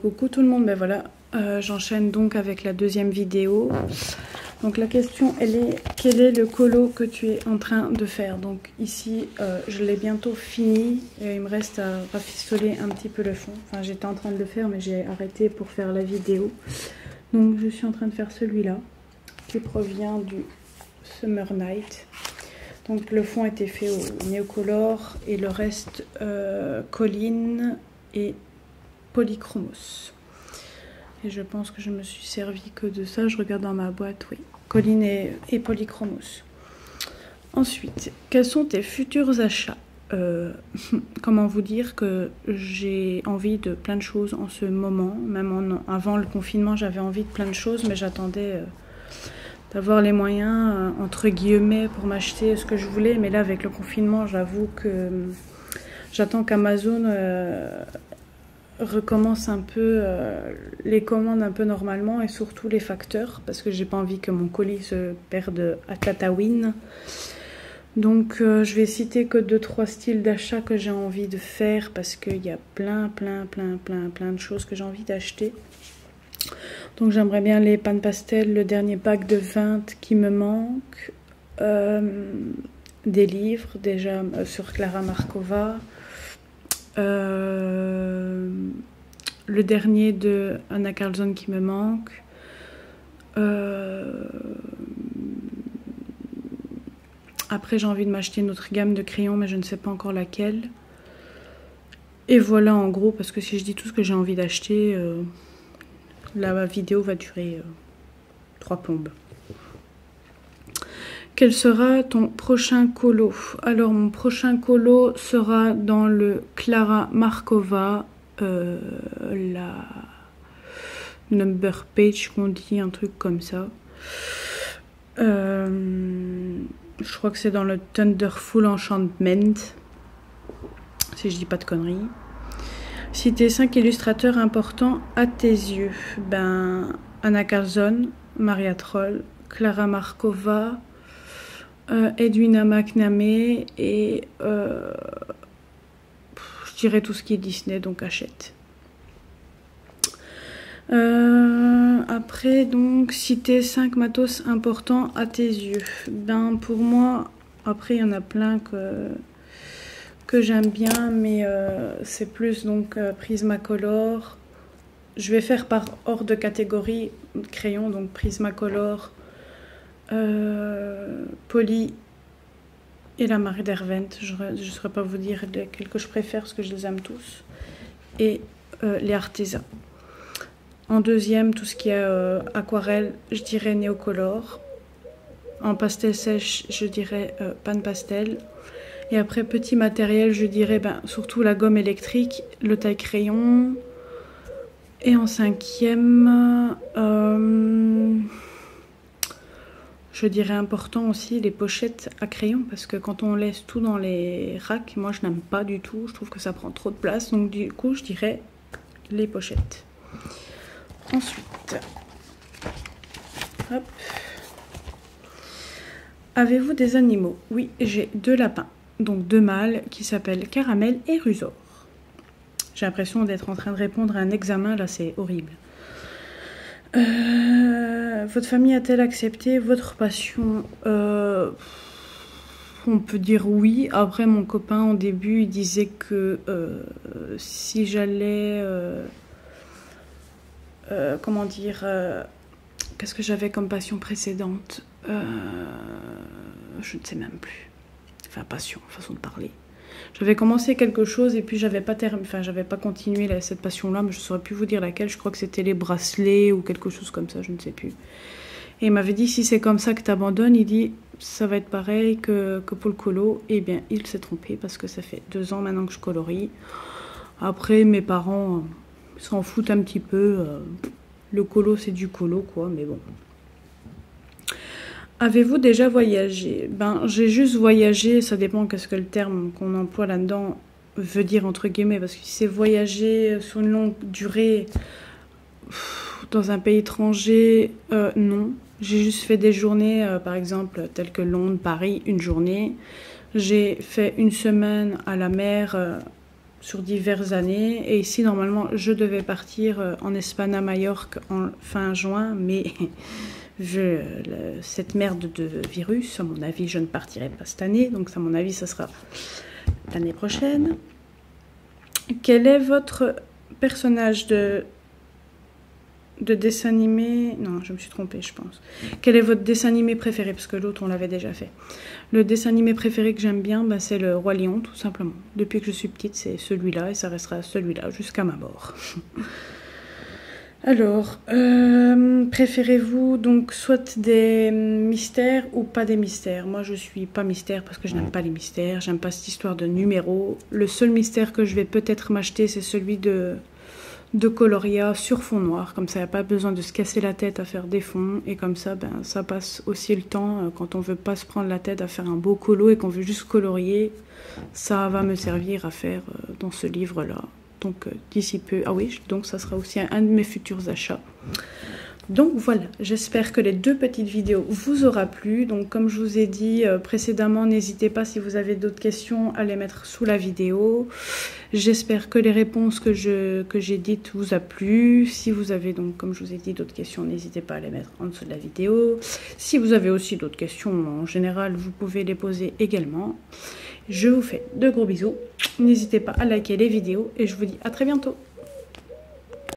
Coucou tout le monde, ben voilà, j'enchaîne donc avec la deuxième vidéo. Donc la question elle est, quel est le colo que tu es en train de faire? Donc ici je l'ai bientôt fini et il me reste à rafistoler un petit peu le fond. Enfin j'étais en train de le faire mais j'ai arrêté pour faire la vidéo. Donc je suis en train de faire celui-là qui provient du Summer Night. Donc le fond était fait au Neocolor et le reste Colline et Polychromos. Et je pense que je me suis servi que de ça. Je regarde dans ma boîte, oui. Colline et Polychromos. Ensuite, quels sont tes futurs achats? Comment vous dire que j'ai envie de plein de choses en ce moment. Même avant le confinement, j'avais envie de plein de choses, mais j'attendais d'avoir les moyens, entre guillemets, pour m'acheter ce que je voulais. Mais là, avec le confinement, j'avoue que j'attends qu'Amazon recommence un peu les commandes un peu normalement et surtout les facteurs parce que j'ai pas envie que mon colis se perde à Tataouine. Donc je vais citer que 2-3 styles d'achat que j'ai envie de faire parce qu'il y a plein de choses que j'ai envie d'acheter. Donc j'aimerais bien les Pan Pastel, le dernier pack de 20 qui me manque, des livres déjà sur Klara Markova, le dernier de Anna Karlsson qui me manque, après j'ai envie de m'acheter une autre gamme de crayons mais je ne sais pas encore laquelle. Et voilà en gros, parce que si je dis tout ce que j'ai envie d'acheter, la vidéo va durer 3 plombes. Quel sera ton prochain colo? Alors mon prochain colo sera dans le Klara Markova, la number page qu'on dit, un truc comme ça. Je crois que c'est dans le Thunderful Enchantment, si je dis pas de conneries. Citer 5 illustrateurs importants à tes yeux. Ben, Anna Karlsson, Maria Troll, Klara Markova, Edwina McNamee et je dirais tout ce qui est Disney, donc Hachette. Après donc citer 5 matos importants à tes yeux. Ben pour moi, après il y en a plein que j'aime bien, mais c'est plus donc Prismacolor. Je vais faire par hors de catégorie crayon, donc Prismacolor, Poly et la marque Derwent. Je ne saurais pas vous dire lesquels que je préfère parce que je les aime tous. Et les Arteza. En deuxième, tout ce qui est aquarelle, je dirais Neocolor. En pastel sèche, je dirais Pan Pastel. Et après, petit matériel, je dirais surtout la gomme électrique, le taille crayon. Et en cinquième, je dirais important aussi les pochettes à crayon, parce que quand on laisse tout dans les racks, moi je n'aime pas du tout, je trouve que ça prend trop de place, donc du coup je dirais les pochettes. Ensuite, hop. Avez-vous des animaux? Oui, j'ai 2 lapins, donc 2 mâles qui s'appellent Caramel et Rusor. J'ai l'impression d'être en train de répondre à un examen, là c'est horrible. Votre famille a-t-elle accepté votre passion? On peut dire oui. Après mon copain au début il disait que si j'allais comment dire, qu'est-ce que j'avais comme passion précédente, je ne sais même plus. Enfin passion, façon de parler. J'avais commencé quelque chose et puis j'avais pas continué cette passion-là, mais je ne saurais plus vous dire laquelle. Je crois que c'était les bracelets ou quelque chose comme ça, je ne sais plus. Et il m'avait dit, si c'est comme ça que tu abandonnes, il dit, ça va être pareil que pour le colo. Eh bien, il s'est trompé parce que ça fait 2 ans maintenant que je colorie. Après, mes parents s'en foutent un petit peu. Le colo, c'est du colo, quoi, mais bon. Avez-vous déjà voyagé? Ben, j'ai juste voyagé, ça dépend qu'est-ce que le terme qu'on emploie là-dedans veut dire, entre guillemets, parce que si c'est voyager sur une longue durée dans un pays étranger, non. J'ai juste fait des journées, par exemple, telles que Londres, Paris, une journée. J'ai fait une semaine à la mer sur diverses années. Et ici, normalement, je devais partir en Espagne, à Majorque, en fin juin, mais cette merde de virus, à mon avis, je ne partirai pas cette année. Donc, à mon avis, ça sera l'année prochaine. Quel est votre personnage de dessin animé? Non, je me suis trompée, je pense. Quel est votre dessin animé préféré? Parce que l'autre, on l'avait déjà fait. Le dessin animé préféré que j'aime bien, c'est le Roi Lion, tout simplement. Depuis que je suis petite, c'est celui-là, et ça restera celui-là jusqu'à ma mort. Alors, préférez-vous donc soit des mystères ou pas des mystères? Moi, je suis pas mystère parce que je n'aime pas les mystères. J'aime pas cette histoire de numéros. Le seul mystère que je vais peut-être m'acheter, c'est celui de coloria sur fond noir. Comme ça, il n'y a pas besoin de se casser la tête à faire des fonds. Et comme ça, ça passe aussi le temps quand on veut pas se prendre la tête à faire un beau colo et qu'on veut juste colorier. Ça va me servir à faire dans ce livre-là. Donc d'ici peu, ah oui, donc ça sera aussi un de mes futurs achats. Donc voilà, j'espère que les 2 petites vidéos vous aura plu. Donc comme je vous ai dit précédemment, n'hésitez pas si vous avez d'autres questions à les mettre sous la vidéo. J'espère que les réponses que j'ai dites vous a plu. Si vous avez donc, comme je vous ai dit, d'autres questions, n'hésitez pas à les mettre en dessous de la vidéo. Si vous avez aussi d'autres questions en général, vous pouvez les poser également. Je vous fais de gros bisous. N'hésitez pas à liker les vidéos et je vous dis à très bientôt.